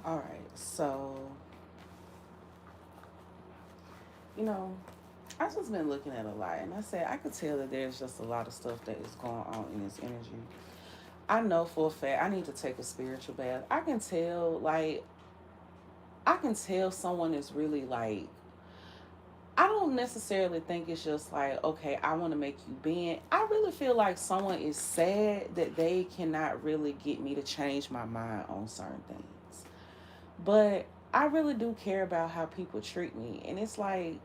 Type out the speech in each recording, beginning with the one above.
All right, so you know, I've just been looking at a lot, and I said I could tell that there's just a lot of stuff that is going on in this energy. I know for a fact I need to take a spiritual bath. I can tell someone is really like, I don't necessarily think it's just like, okay, I want to make you bend. I really feel like someone is sad that they cannot really get me to change my mind on certain things. But I really do care about how people treat me. And it's like,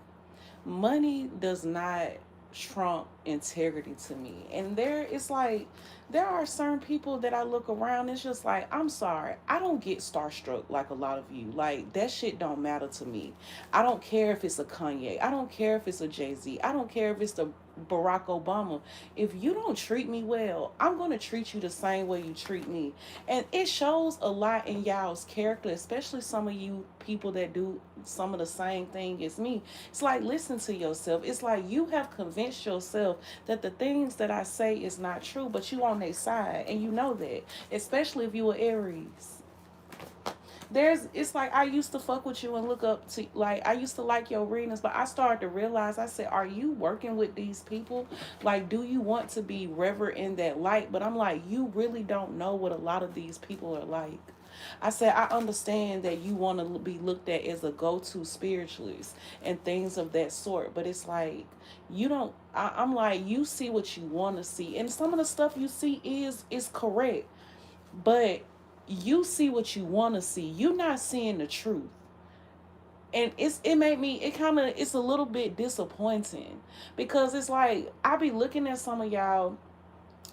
money does not trump integrity to me. And it's like there are certain people that I look around, it's just like, I'm sorry, I don't get starstruck like a lot of you. Like, that shit don't matter to me. I don't care if it's a Kanye, I don't care if it's a Jay-Z, I don't care if it's the Barack Obama. If you don't treat me well, I'm going to treat you the same way you treat me. And it shows a lot in y'all's character, especially some of you people that do some of the same thing as me. It's like, listen to yourself. It's like you have convinced yourself that the things that I say is not true, but you on their side, and you know that, especially if you were Aries. It's like, I used to fuck with you and look up to, like, I used to like your readings, but I started to realize, I said, are you working with these people? Like, do you want to be revered in that light? But I'm like, you really don't know what a lot of these people are like. I said, I understand that you want to be looked at as a go-to spiritualist and things of that sort, but it's like, you don't, I'm like, you see what you want to see, and some of the stuff you see is correct, but you see what you want to see. You're not seeing the truth. And it made me, it's a little bit disappointing, because it's like, I be looking at some of y'all,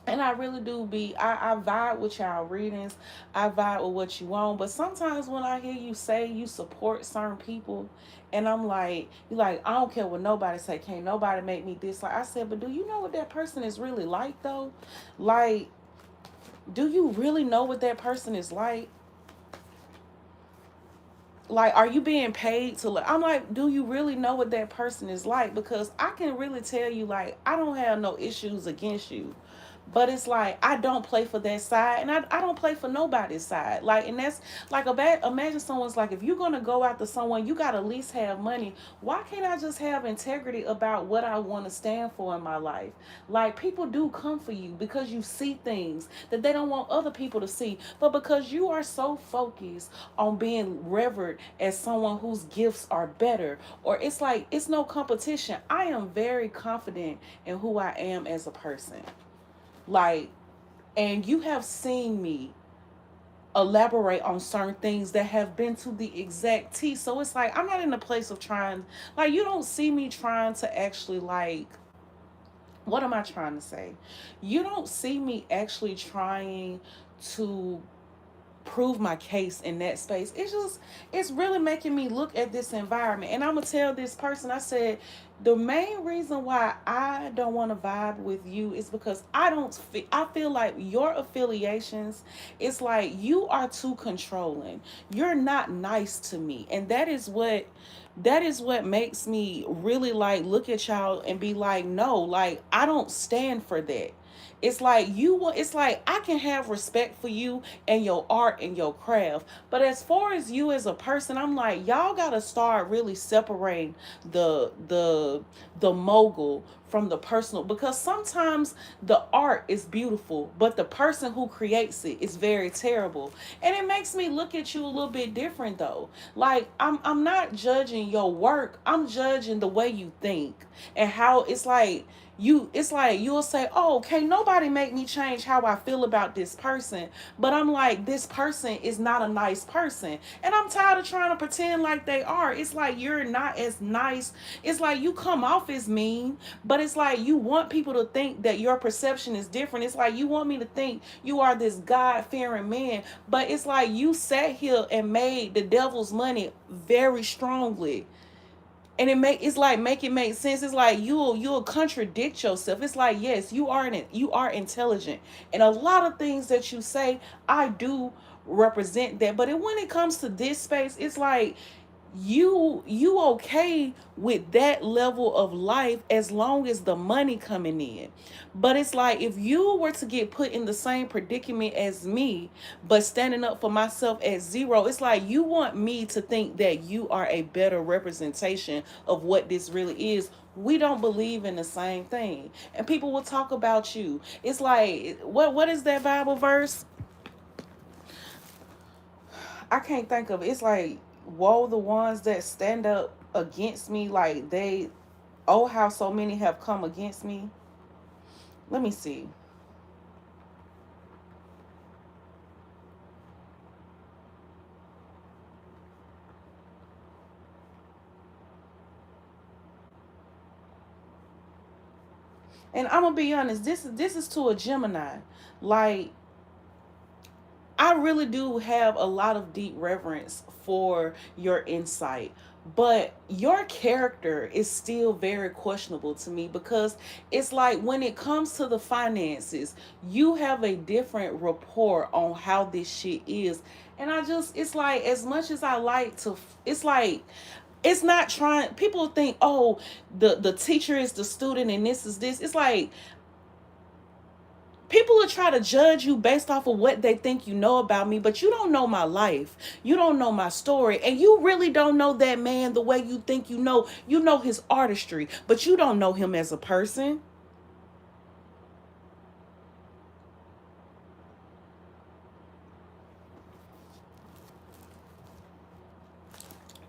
and I really do I vibe with y'all readings. I vibe with what you want. But sometimes when I hear you say you support certain people, and I'm like, you like, I don't care what nobody say, can't nobody make me dislike. I said, but do you know what that person is really like though? Like, do you really know what that person is like? Like, are you being paid to look? I'm like, do you really know what that person is like? Because I can really tell you, like, I don't have no issues against you, but it's like, I don't play for that side, and I don't play for nobody's side. Like, and that's like a bad, imagine someone's like, if you're gonna go after someone, you gotta at least have money. Why can't I just have integrity about what I want to stand for in my life? Like, people do come for you because you see things that they don't want other people to see, but because you are so focused on being revered as someone whose gifts are better, or it's like, it's no competition. I am very confident in who I am as a person. Like, and you have seen me elaborate on certain things that have been to the exact T. So it's like, I'm not in a place of trying, like, you don't see me trying to actually, like, what am I trying to say? You don't see me actually trying to prove my case in that space. It's really making me look at this environment, and I'm gonna tell this person, I said, the main reason why I don't want to vibe with you is because I feel like your affiliations, it's like you are too controlling. You're not nice to me, and that is what makes me really, like, look at y'all and be like, no, like, I don't stand for that. It's like, it's like, I can have respect for you and your art and your craft, but as far as you as a person, I'm like, y'all gotta start really separating the mogul from the personal, because sometimes the art is beautiful, but the person who creates it is very terrible. And it makes me look at you a little bit different though. Like, I'm not judging your work, I'm judging the way you think, and how it's like, it's like, you'll say, oh, can't nobody make me change how I feel about this person. But I'm like, this person is not a nice person, and I'm tired of trying to pretend like they are. It's like, you're not as nice. It's like, you come off as mean, but it's like, you want people to think that your perception is different. It's like, you want me to think you are this God-fearing man, but it's like, you sat here and made the devil's money very strongly, and it's like, make it make sense. It's like, you'll contradict yourself. It's like, yes, you are intelligent, and a lot of things that you say, I do represent that. But when it comes to this space, it's like, you okay with that level of life as long as the money coming in. But it's like, if you were to get put in the same predicament as me, but standing up for myself at zero, it's like you want me to think that you are a better representation of what this really is. We don't believe in the same thing, and people will talk about you. It's like, what is that Bible verse? I can't think of it. It's like, woe the ones that stand up against me, like they, oh, how so many have come against me. Let me see. And I'm gonna be honest, this is to a Gemini. Like, I really do have a lot of deep reverence for your insight, but your character is still very questionable to me, because it's like, when it comes to the finances, you have a different rapport on how this shit is. And it's like, as much as I like to, it's like, it's not trying, people think, oh, the teacher is the student and this is this. It's like, people will try to judge you based off of what they think you know about me, but you don't know my life. You don't know my story. And you really don't know that man the way you think you know. You know his artistry, but you don't know him as a person.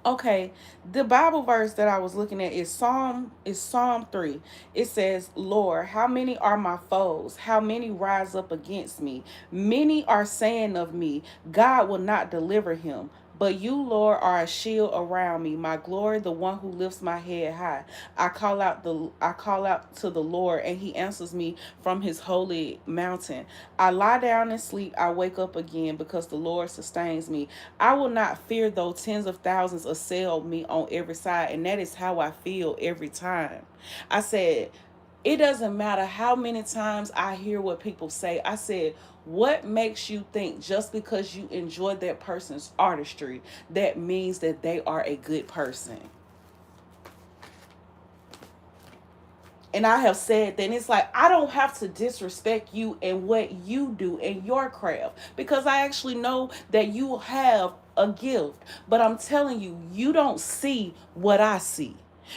Okay, the Bible verse that I was looking at is Psalm 3. It says, "Lord, how many are my foes? How many rise up against me? Many are saying of me, God will not deliver him. But you, Lord, are a shield around me, my glory, the one who lifts my head high. I call out to the Lord, and he answers me from his holy mountain. I lie down and sleep, I wake up again, because the Lord sustains me. I will not fear though tens of thousands assail me on every side." And that is how I feel every time. I said, it doesn't matter how many times I hear what people say. I said, what makes you think just because you enjoy that person's artistry, that means that they are a good person? And I have said that, it's like, I don't have to disrespect you and what you do in your craft, because I actually know that you have a gift. But I'm telling you, you don't see what I see.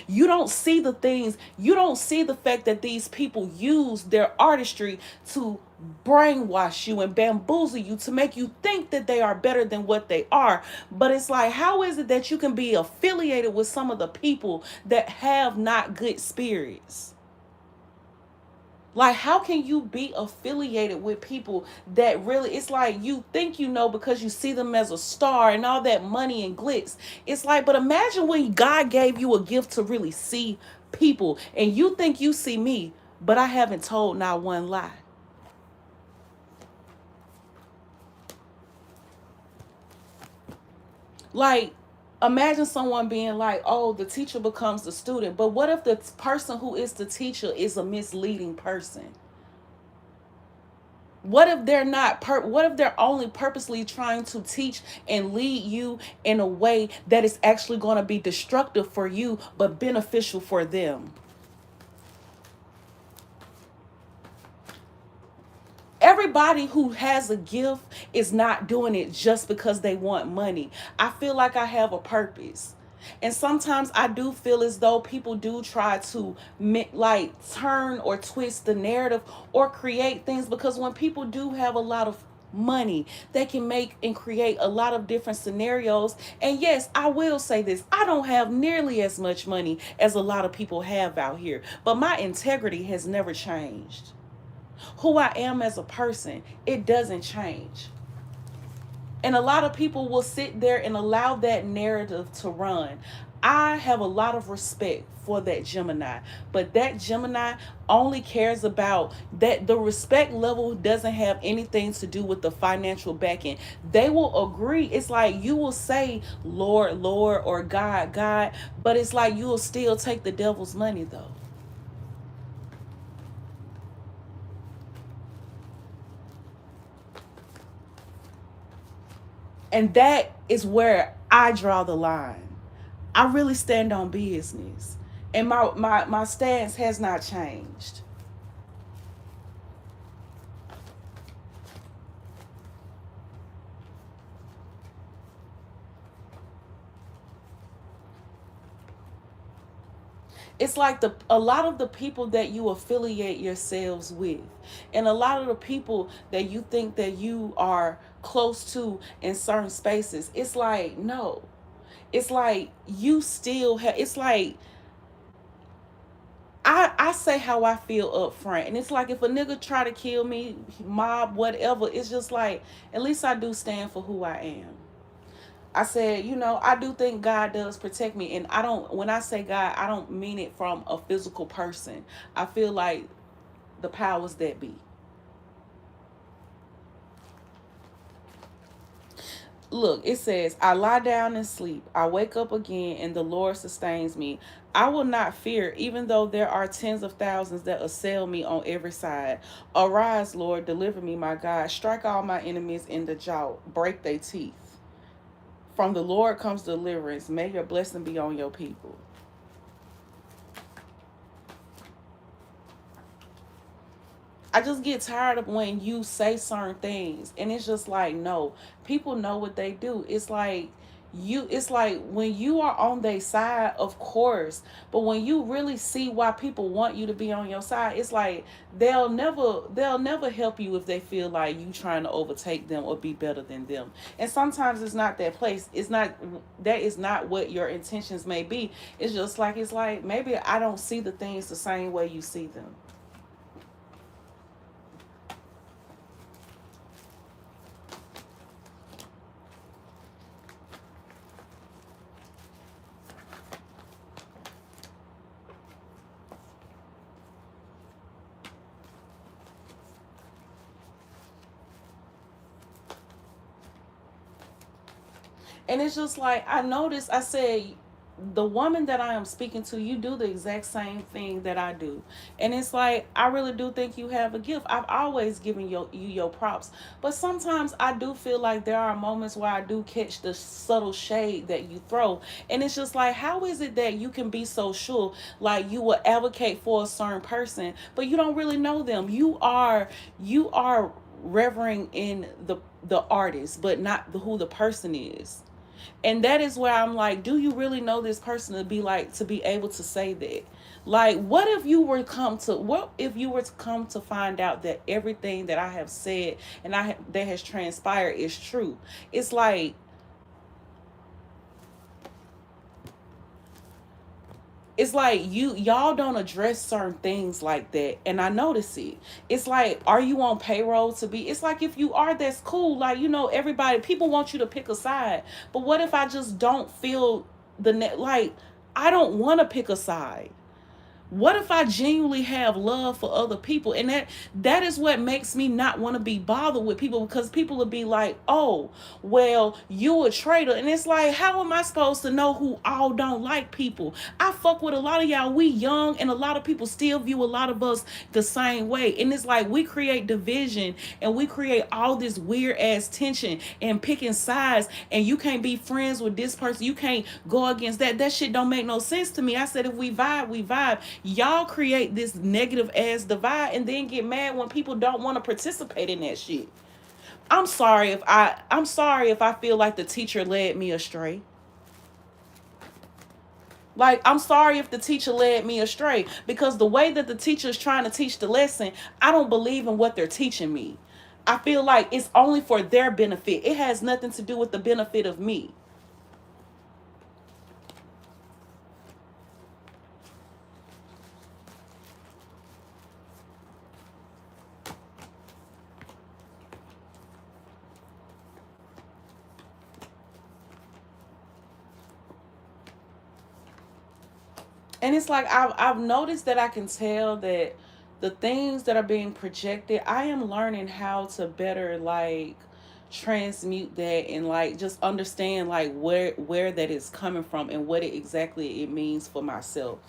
You don't see the things, you don't see the fact that these people use their artistry to brainwash you and bamboozle you, to make you think that they are better than what they are. But it's like, how is it that you can be affiliated with some of the people that have not good spirits? Like, how can you be affiliated with people that really, it's like, you think you know because you see them as a star and all that money and glitz. It's like, but imagine when God gave you a gift to really see people, and you think you see me, but I haven't told not one lie. Like, imagine someone being like, oh, the teacher becomes the student. But what if the person who is the teacher is a misleading person? What if they're not what if they're only purposely trying to teach and lead you in a way that is actually going to be destructive for you but beneficial for them? Everybody who has a gift is not doing it just because they want money. I feel like I have a purpose. And sometimes I do feel as though people do try to like turn or twist the narrative or create things, because when people do have a lot of money, they can make and create a lot of different scenarios. And yes, I will say this, I don't have nearly as much money as a lot of people have out here, but my integrity has never changed. Who I am as a person, it doesn't change. And a lot of people will sit there and allow that narrative to run. I have a lot of respect for that Gemini, but that Gemini only cares about that. The respect level doesn't have anything to do with the financial backing. They will agree. It's like, you will say Lord, Lord, or God, God, but it's like, you will still take the devil's money though. And that is where I draw the line. I really stand on business. And my stance has not changed. It's like the a lot of the people that you affiliate yourselves with, and a lot of the people that you think that you are close to in certain spaces, it's like no. It's like you still have, it's like I say how I feel up front. And it's like if a nigga try to kill me, mob, whatever, it's just like at least I do stand for who I am. I said, I do think God does protect me. And I don't, when I say God, I don't mean it from a physical person. I feel like the powers that be. Look, it says, I lie down and sleep. I wake up again, and the Lord sustains me. I will not fear, even though there are tens of thousands that assail me on every side. Arise, Lord, deliver me, my God. Strike all my enemies in the jaw, break their teeth. From the Lord comes deliverance. May your blessing be on your people. I just get tired of when you say certain things and it's just like no, people know what they do. It's like when you are on their side, of course, but when you really see why people want you to be on your side, it's like they'll never help you if they feel like you trying to overtake them or be better than them. And sometimes it's not that place. It's not that is not what your intentions may be. It's like maybe I don't see the things the same way you see them. And it's just like I noticed, I said, the woman that I am speaking to, you do the exact same thing that I do. And it's like I really do think you have a gift. I've always given you your props. But sometimes I do feel like there are moments where I do catch the subtle shade that you throw. And it's just like, how is it that you can be so sure like you will advocate for a certain person, but you don't really know them? You are revering in the artist, but not who the person is. And that is where I'm like, do you really know this person to be like to be able to say that? Like, what if you were to come to find out that everything that I have said and that has transpired is true? It's like y'all don't address certain things like that, and I notice it. It's like, are you on payroll to be? It's like if you are, that's cool. Like, everybody, people want you to pick a side, but what if I just don't feel like I don't want to pick a side? What if I genuinely have love for other people? And that is what makes me not want to be bothered with people, because people will be like, oh, well, you a traitor. And it's like, how am I supposed to know who all don't like people? I fuck with a lot of y'all. We young, and a lot of people still view a lot of us the same way. And it's like we create division, and we create all this weird ass tension and picking sides, and you can't be friends with this person. You can't go against that. That shit don't make no sense to me. I said, if we vibe, we vibe. Y'all create this negative ass divide and then get mad when people don't want to participate in that shit. I'm sorry if I feel like the teacher led me astray. Like, I'm sorry if the teacher led me astray, because the way that the teacher is trying to teach the lesson, I don't believe in what they're teaching me. I feel like it's only for their benefit. It has nothing to do with the benefit of me. And it's like I've noticed that I can tell that the things that are being projected, I am learning how to better like transmute that and like just understand like where that is coming from and what exactly it means for myself.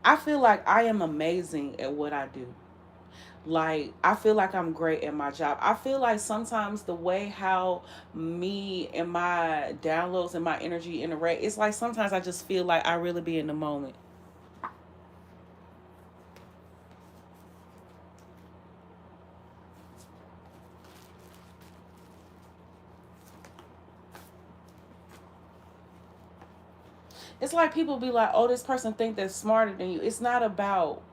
I feel like I am amazing at what I do. Like, I feel like I'm great at my job. I feel like sometimes the way how me and my downloads and my energy interact, it's like sometimes I just feel like I really be in the moment. It's like people be like, oh, this person think they're smarter than you. It's not about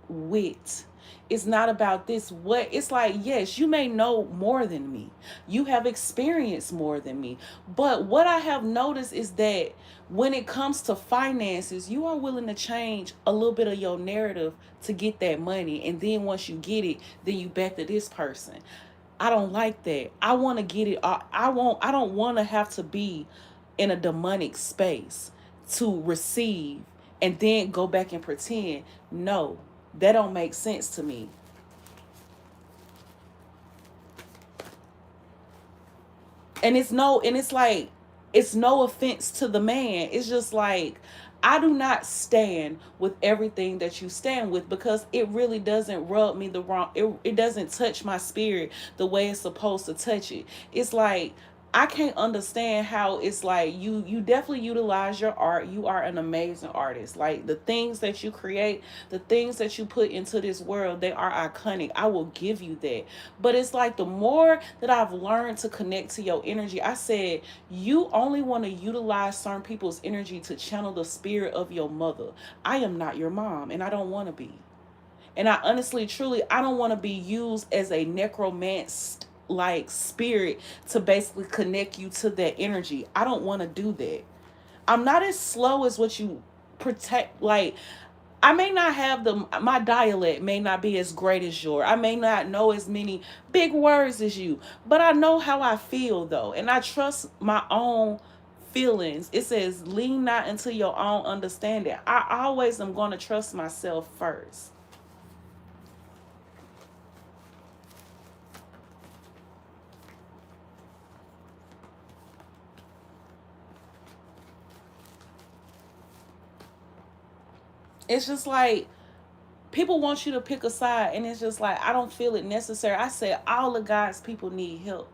wit. It's not about this. What it's like, yes, you may know more than me. You have experienced more than me. But what I have noticed is that when it comes to finances, you are willing to change a little bit of your narrative to get that money. And then once you get it, then you back to this person. I don't like that. I want to get it. I don't want to have to be in a demonic space to receive and then go back and pretend. No, that don't make sense to me. And it's like, it's no offense to the man. It's just like, I do not stand with everything that you stand with, because it really doesn't rub me the wrong, it doesn't touch my spirit the way it's supposed to touch it. It's like, I can't understand how it's like, you definitely utilize your art. You are an amazing artist. Like, the things that you create, the things that you put into this world, they are iconic. I will give you that. But it's like, the more that I've learned to connect to your energy, I said, you only want to utilize certain people's energy to channel the spirit of your mother. I am not your mom, and I don't want to be. And I honestly, truly, I don't want to be used as a necromanced like spirit to basically connect you to that energy. I don't want to do that. I'm not as slow as what you protect. Like, I may not have my dialect may not be as great as yours. I may not know as many big words as you, but I know how I feel though, and I trust my own feelings. It says, lean not into your own understanding. I always am going to trust myself first. It's just like, people want you to pick a side, and it's just like, I don't feel it necessary. I said, all of God's people need help.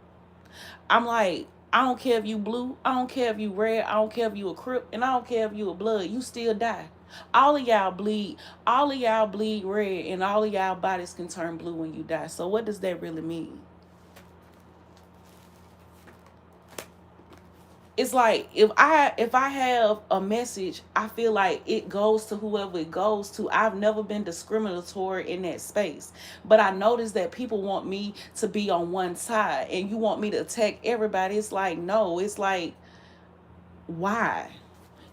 I'm like, I don't care if you blue, I don't care if you red, I don't care if you a crip, and I don't care if you a blood, you still die. All of y'all bleed, all of y'all bleed red, and all of y'all bodies can turn blue when you die. So what does that really mean? It's like, if I have a message, I feel like it goes to whoever it goes to. I've never been discriminatory in that space, but I notice that people want me to be on one side, and you want me to attack everybody. It's like, no. It's like, why?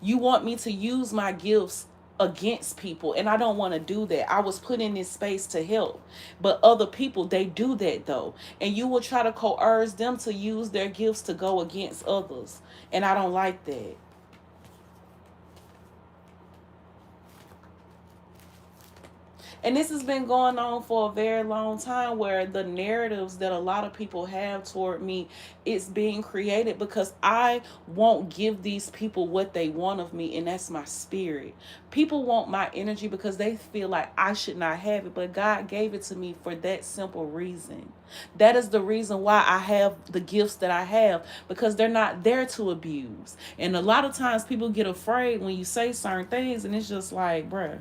You want me to use my gifts against people, and I don't want to do that. I was put in this space to help, but other people, they do that though, and you will try to coerce them to use their gifts to go against others, and I don't like that. And this has been going on for a very long time, where the narratives that a lot of people have toward me is being created because I won't give these people what they want of me, and that's my spirit. People want my energy because they feel like I should not have it, but God gave it to me for that simple reason. That is the reason why I have the gifts that I have, because they're not there to abuse. And a lot of times people get afraid when you say certain things, and it's just like, bruh.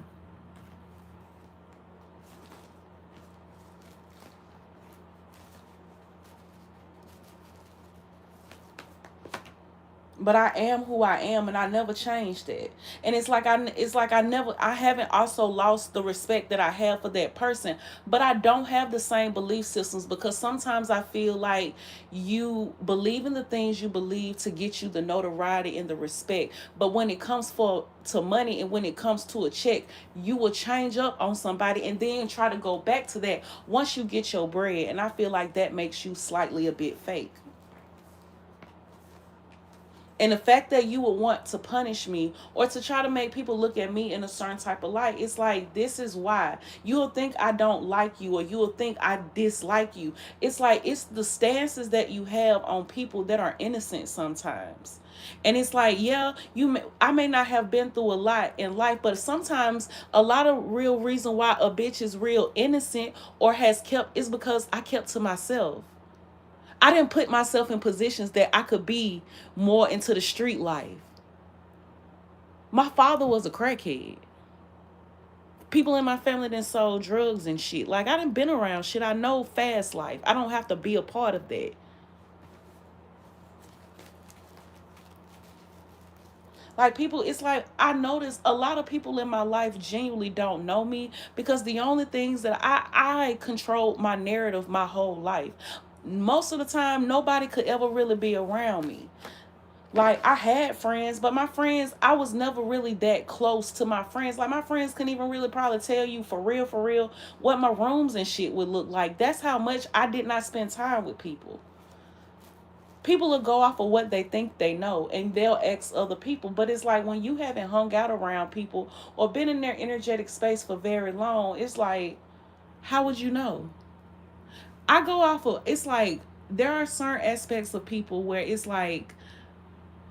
But I am who I am, and I never changed that. And it's like I haven't also lost the respect that I have for that person, but I don't have the same belief systems, because sometimes I feel like you believe in the things you believe to get you the notoriety and the respect, but when it comes for to money, and when it comes to a check, you will change up on somebody and then try to go back to that once you get your bread, and I feel like that makes you slightly a bit fake. And the fact that you would want to punish me or to try to make people look at me in a certain type of light, it's like, this is why. You'll think I don't like you, or you'll think I dislike you. It's like, it's the stances that you have on people that are innocent sometimes. And it's like, yeah, I may not have been through a lot in life, but sometimes a lot of real reason why a bitch is real innocent or has kept is because I kept to myself. I didn't put myself in positions that I could be more into the street life. My father was a crackhead. People in my family done sold drugs and shit. Like, I done been around shit. I know fast life. I don't have to be a part of that. Like, people, it's like I notice a lot of people in my life genuinely don't know me because the only things that I controlled my narrative my whole life. Most of the time, nobody could ever really be around me. Like, I had friends, but my friends, I was never really that close to my friends. Like, my friends couldn't even really probably tell you for real, what my rooms and shit would look like. That's how much I did not spend time with people. People will go off of what they think they know and they'll ask other people. But it's like when you haven't hung out around people or been in their energetic space for very long, it's like, how would you know? I go off of, it's like, there are certain aspects of people where it's like,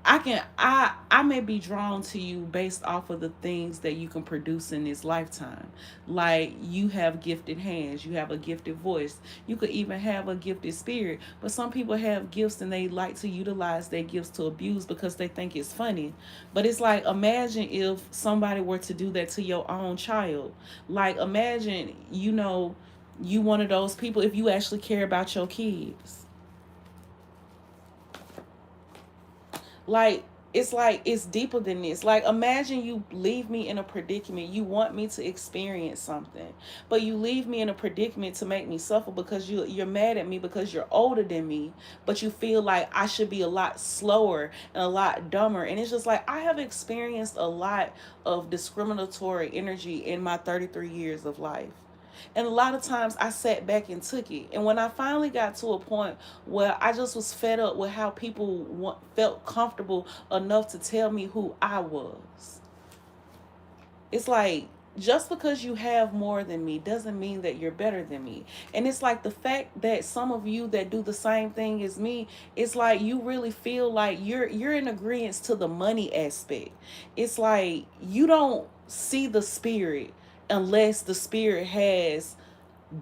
I may be drawn to you based off of the things that you can produce in this lifetime. Like, you have gifted hands, you have a gifted voice, you could even have a gifted spirit. But some people have gifts and they like to utilize their gifts to abuse because they think it's funny. But it's like, imagine if somebody were to do that to your own child. Like, imagine, you one of those people, if you actually care about your kids. Like, it's deeper than this. Like, imagine you leave me in a predicament. You want me to experience something, but you leave me in a predicament to make me suffer because you're mad at me because you're older than me, but you feel like I should be a lot slower and a lot dumber. And it's just like, I have experienced a lot of discriminatory energy in my 33 years of life. And a lot of times I sat back and took it. And when I finally got to a point where I just was fed up with how people felt comfortable enough to tell me who I was, it's like, just because you have more than me doesn't mean that you're better than me. And it's like the fact that some of you that do the same thing as me, it's like you really feel like you're in agreement to the money aspect. It's like you don't see the spirit unless the spirit has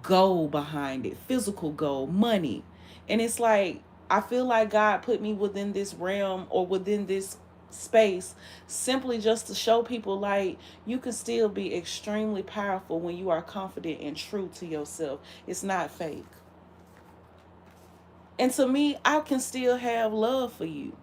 gold behind it, physical gold, money. And it's like, I feel like God put me within this realm or within this space simply just to show people, like, you can still be extremely powerful when you are confident and true to yourself. It's not fake. And to me, I can still have love for you.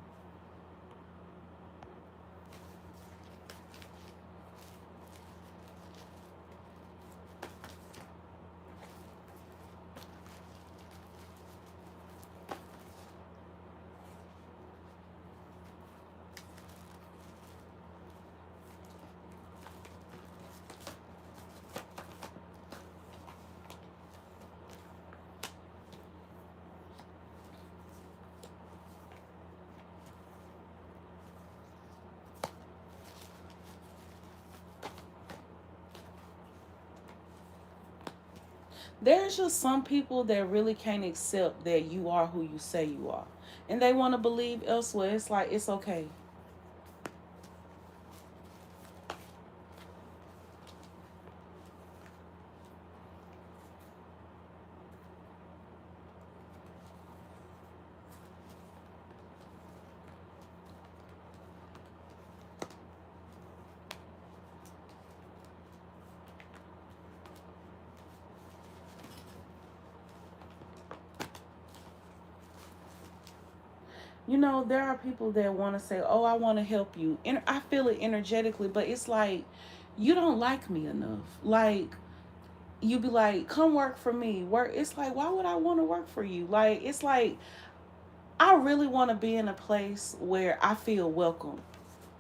There's just some people that really can't accept that you are who you say you are. And they want to believe elsewhere. It's like, it's okay. There are people that want to say, oh, I want to help you. And I feel it energetically, but it's like, you don't like me enough. Like, you be like, come work for me. Work. It's like, why would I want to work for you? Like, it's like, I really want to be in a place where I feel welcome.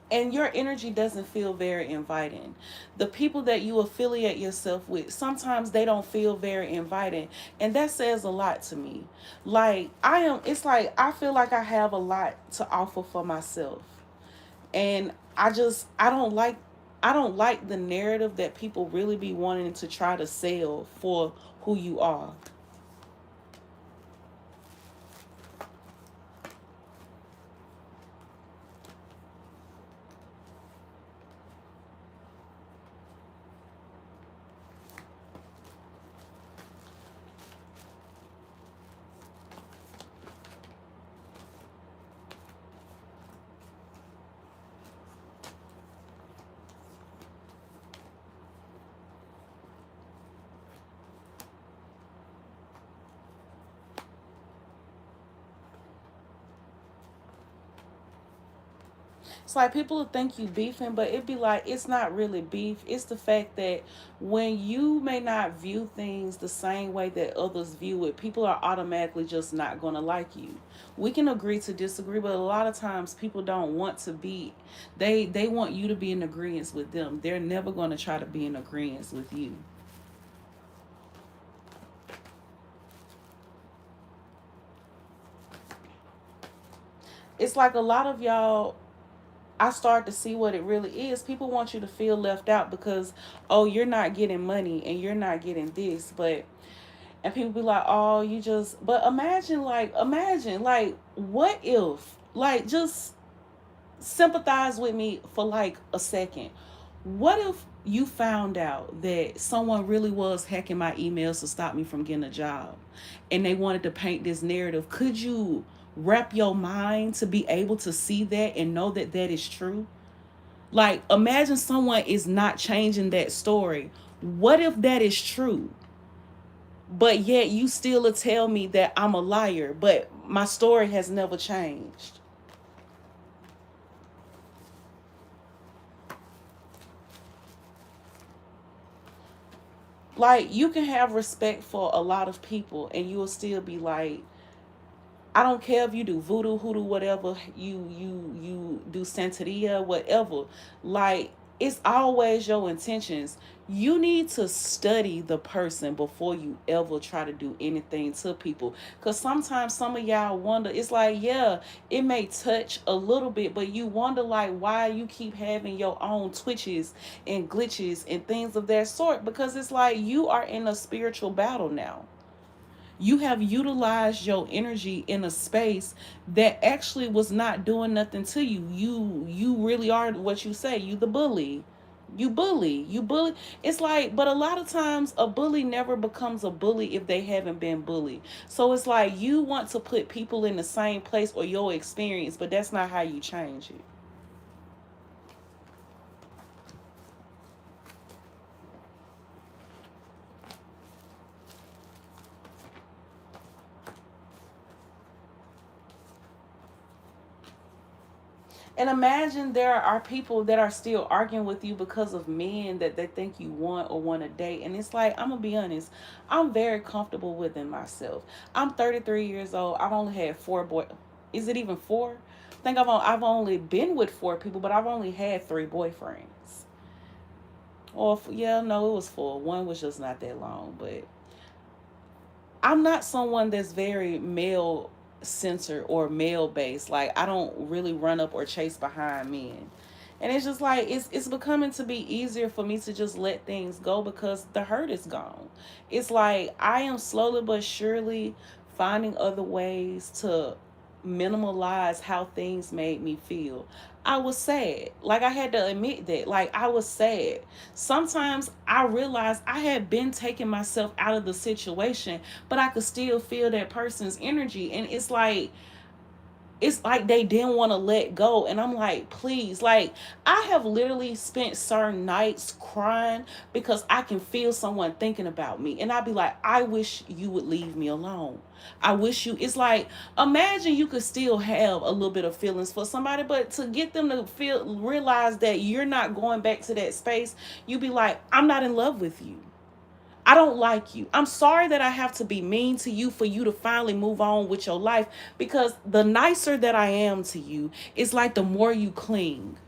And your energy doesn't feel very inviting. The people that you affiliate yourself with, sometimes they don't feel very inviting. And that says a lot to me. Like, it's like, I feel like I have a lot to offer for myself. And I don't like the narrative that people really be wanting to try to sell for who you are. It's like people will think you beefing, but it'd be like it's not really beef. It's the fact that when you may not view things the same way that others view it, people are automatically just not gonna like you. We can agree to disagree, but a lot of times people don't want to be. They want you to be in agreement with them. They're never gonna try to be in agreement with you. It's like a lot of y'all, I start to see what it really is. People want you to feel left out because, oh, you're not getting money and you're not getting this, but and people be like, oh, you just. But imagine, like, what if, like, just sympathize with me for like a second. What if you found out that someone really was hacking my emails to stop me from getting a job, and they wanted to paint this narrative? Could you wrap your mind to be able to see that and know that that is true? Like, imagine someone is not changing that story. What if that is true? But yet you still will tell me that I'm a liar, but my story has never changed. Like, you can have respect for a lot of people and you will still be like, I don't care if you do voodoo, hoodoo, whatever, you do santeria, whatever. Like, it's always your intentions. You need to study the person before you ever try to do anything to people. Cause sometimes some of y'all wonder, it's like, yeah, it may touch a little bit, but you wonder like why you keep having your own twitches and glitches and things of that sort. Because it's like you are in a spiritual battle now. You have utilized your energy in a space that actually was not doing nothing to you. You really are what you say. You the bully. You bully. It's like, but a lot of times a bully never becomes a bully if they haven't been bullied. So it's like you want to put people in the same place or your experience, but that's not how you change it. And imagine there are people that are still arguing with you because of men that they think you want or want to date. And it's like, I'm going to be honest, I'm very comfortable within myself. I'm 33 years old. I've only had four boy. Is it even four? I think I've only been with four people, but I've only had three boyfriends. Or, yeah, no, it was four. One was just not that long, but I'm not someone that's very male centered or male based. Like, I don't really run up or chase behind men. And it's just like it's becoming to be easier for me to just let things go because the hurt is gone. It's like I am slowly but surely finding other ways to minimalize how things made me feel. I was sad. Like, I had to admit that. Like, I was sad. Sometimes I realized I had been taking myself out of the situation, but I could still feel that person's energy. And it's like they didn't want to let go, and I'm like, please. Like, I have literally spent certain nights crying because I can feel someone thinking about me, and I'd be like, I wish you would leave me alone. I wish you. It's like, imagine you could still have a little bit of feelings for somebody, but to get them to realize that you're not going back to that space, you be like, I'm not in love with you. I don't like you. I'm sorry that I have to be mean to you for you to finally move on with your life, because the nicer that I am to you, it's like the more you cling.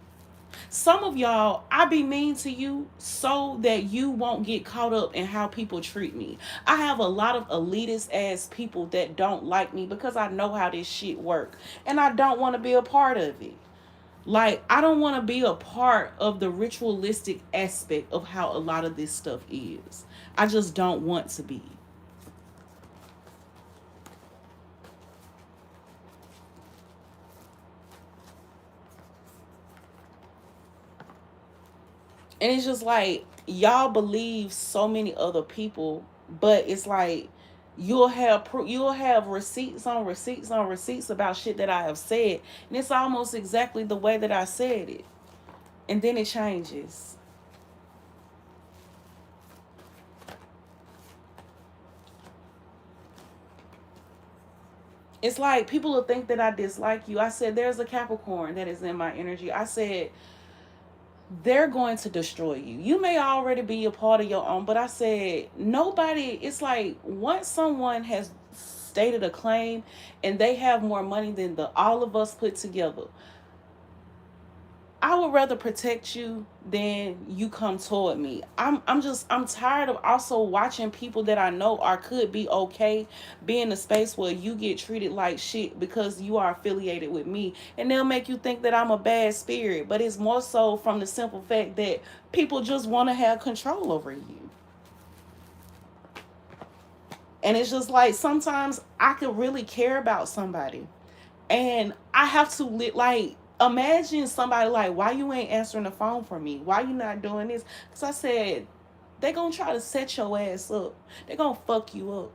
Some of y'all, I be mean to you so that you won't get caught up in how people treat me. I have a lot of elitist ass people that don't like me because I know how this shit work, and I don't want to be a part of it. Like, I don't want to be a part of the ritualistic aspect of how a lot of this stuff is. I just don't want to be. And it's just like, y'all believe so many other people, but it's like you'll have receipts on receipts on receipts about shit that I have said, and it's almost exactly the way that I said it. And then it changes. It's like people will think that I dislike you. I said there's a Capricorn that is in my energy. I said they're going to destroy you. You may already be a part of your own, but I said nobody, it's like once someone has stated a claim and they have more money than the all of us put together, I would rather protect you than you come toward me. I'm tired of also watching people that I know are could be okay be in a space where you get treated like shit because you are affiliated with me, and they'll make you think that I'm a bad spirit, but it's more so from the simple fact that people just want to have control over you. And it's just like sometimes I could really care about somebody and I have to like imagine somebody like, why you ain't answering the phone for me? Why you not doing this? Because I said they gonna try to set your ass up. They gonna fuck you up.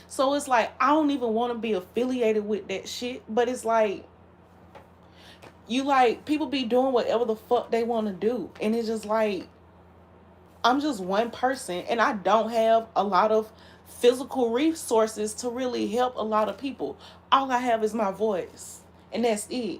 So it's like I don't even want to be affiliated with that shit. But it's like you like people be doing whatever the fuck they want to do, and it's just like I'm just one person and I don't have a lot of physical resources to really help a lot of people. All I have is my voice, and that's it.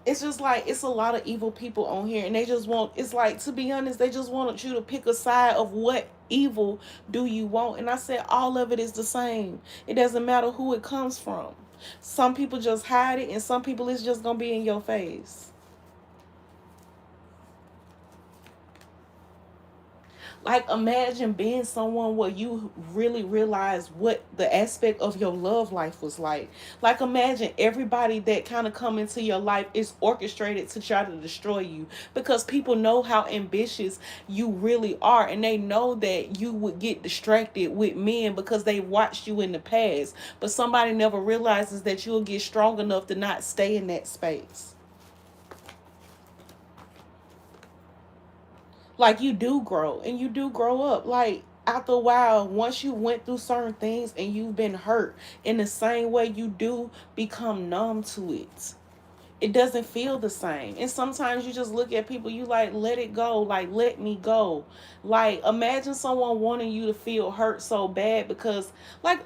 It's just like it's a lot of evil people on here, and they just want, it's like, to be honest, they just wanted you to pick a side of what evil do you want. And I said all of it is the same. It doesn't matter who it comes from. Some people just hide it, and some people it's just gonna be in your face. Like imagine being someone where you really realize what the aspect of your love life was like. Like imagine everybody that kind of come into your life is orchestrated to try to destroy you, because people know how ambitious you really are, and they know that you would get distracted with men because they watched you in the past, but somebody never realizes that you'll get strong enough to not stay in that space. Like you do grow and you do grow up. Like after a while, once you went through certain things and you've been hurt, in the same way you do become numb to it. It doesn't feel the same. And sometimes you just look at people, you like, let it go, like let me go. Like imagine someone wanting you to feel hurt so bad, because like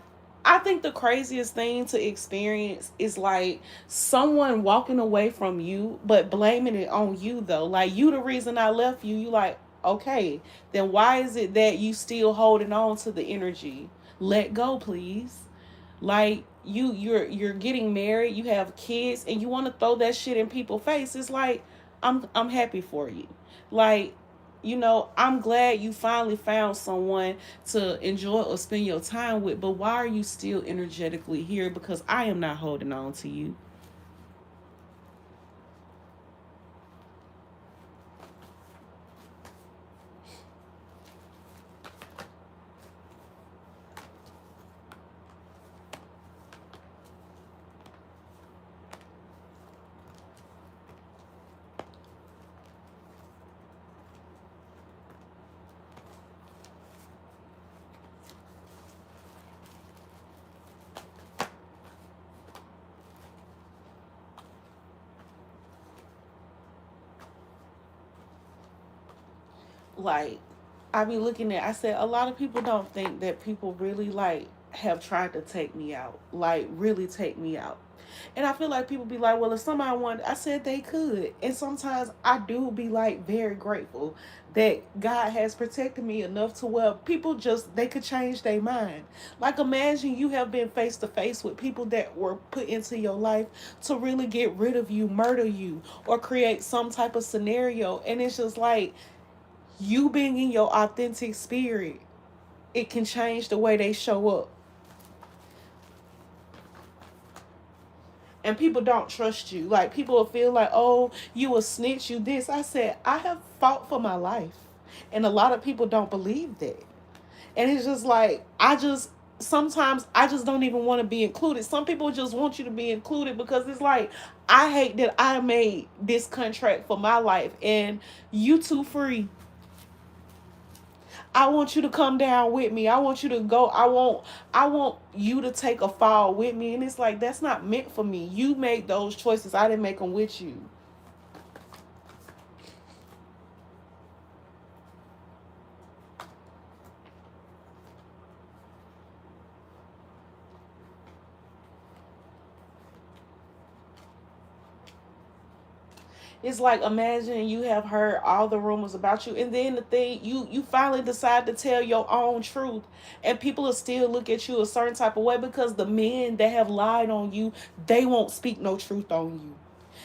I think the craziest thing to experience is like someone walking away from you but blaming it on you though. Like you the reason I left you. You like, okay, then why is it that you still holding on to the energy? Let go, please. Like you're getting married, you have kids, and you want to throw that shit in people's face. It's like I'm happy for you. Like, I'm glad you finally found someone to enjoy or spend your time with, but why are you still energetically here? Because I am not holding on to you. Like, I be looking at, I said a lot of people don't think that people really like have tried to take me out, like really take me out. And I feel like people be like, well, if somebody wanted, I said they could. And sometimes I do be like very grateful that God has protected me enough to where people just, they could change their mind. Like imagine you have been face to face with people that were put into your life to really get rid of you, murder you, or create some type of scenario. And it's just like, you being in your authentic spirit, it can change the way they show up. And people don't trust you. Like people will feel like, oh, you a snitch, you this. I said, I have fought for my life. And a lot of people don't believe that. And it's just like, sometimes I just don't even want to be included. Some people just want you to be included because it's like, I hate that I made this contract for my life and you too free. I want you to come down with me. I want you to go. I want you to take a fall with me. And it's like, that's not meant for me. You made those choices. I didn't make them with you. It's like, imagine you have heard all the rumors about you, and then the thing, you finally decide to tell your own truth, and people will still look at you a certain type of way because the men that have lied on you, they won't speak no truth on you.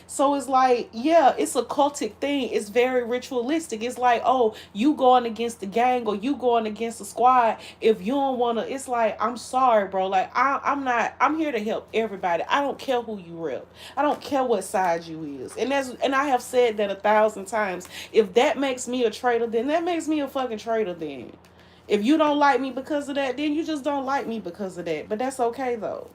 So it's like, yeah, it's a cultic thing. It's very ritualistic. It's like, oh, you going against the gang or you going against the squad. If you don't want to, it's like, I'm sorry, bro. Like, I'm not, I'm here to help everybody. I don't care who you rep. I don't care what side you is. And I have said that 1,000 times. If that makes me a traitor, then that makes me a fucking traitor then. If you don't like me because of that, then you just don't like me because of that. But that's okay though.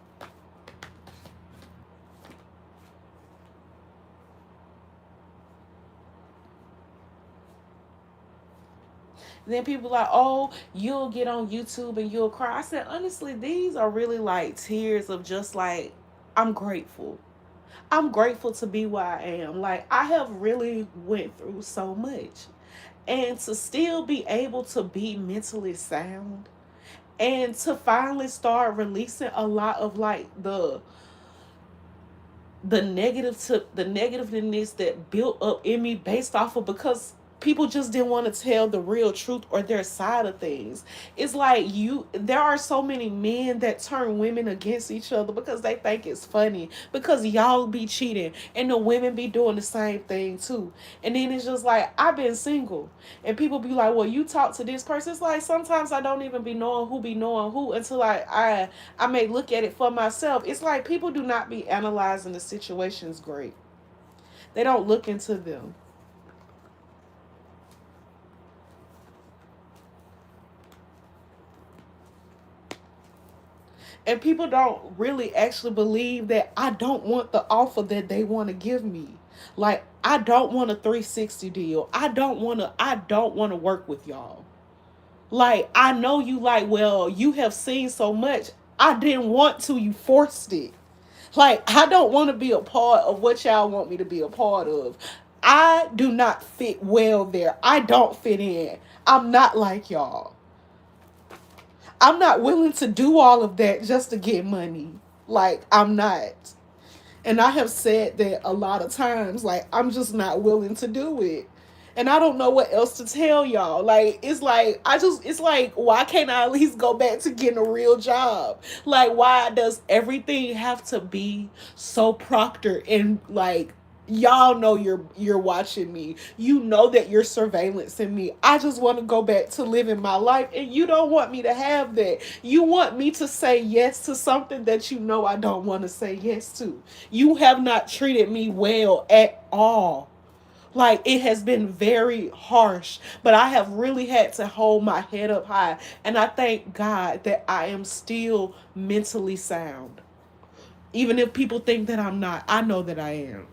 Then people like, oh, you'll get on YouTube and you'll cry. I said, honestly, these are really like tears of just like, I'm grateful. I'm grateful to be where I am. Like, I have really went through so much. And to still be able to be mentally sound and to finally start releasing a lot of like the negativeness that built up in me based off of, because people just didn't want to tell the real truth or their side of things. It's like, there are so many men that turn women against each other because they think it's funny, because y'all be cheating and the women be doing the same thing too. And then it's just like, I've been single and people be like, well, you talk to this person. It's like, sometimes I don't even be knowing who until I may look at it for myself. It's like, people do not be analyzing the situations great. They don't look into them. And people don't really actually believe that I don't want the offer that they want to give me. Like, I don't want a 360 deal. I don't want to work with y'all. Like, I know you, like, well, you have seen so much. I didn't want to, you forced it. Like, I don't want to be a part of what y'all want me to be a part of. I do not fit well there. I don't fit in. I'm not like y'all. I'm not willing to do all of that just to get money. Like, I'm not. And I have said that a lot of times. Like, I'm just not willing to do it. And I don't know what else to tell y'all. Like, it's like, why can't I at least go back to getting a real job? Like, why does everything have to be so proctored and like, y'all know you're watching me. You know that you're surveillancing me. I just want to go back to living my life, and you don't want me to have that. You want me to say yes to something that you know I don't want to say yes to. You have not treated me well at all. Like, it has been very harsh, but I have really had to hold my head up high. And I thank God that I am still mentally sound. Even if people think that I'm not, I know that I am.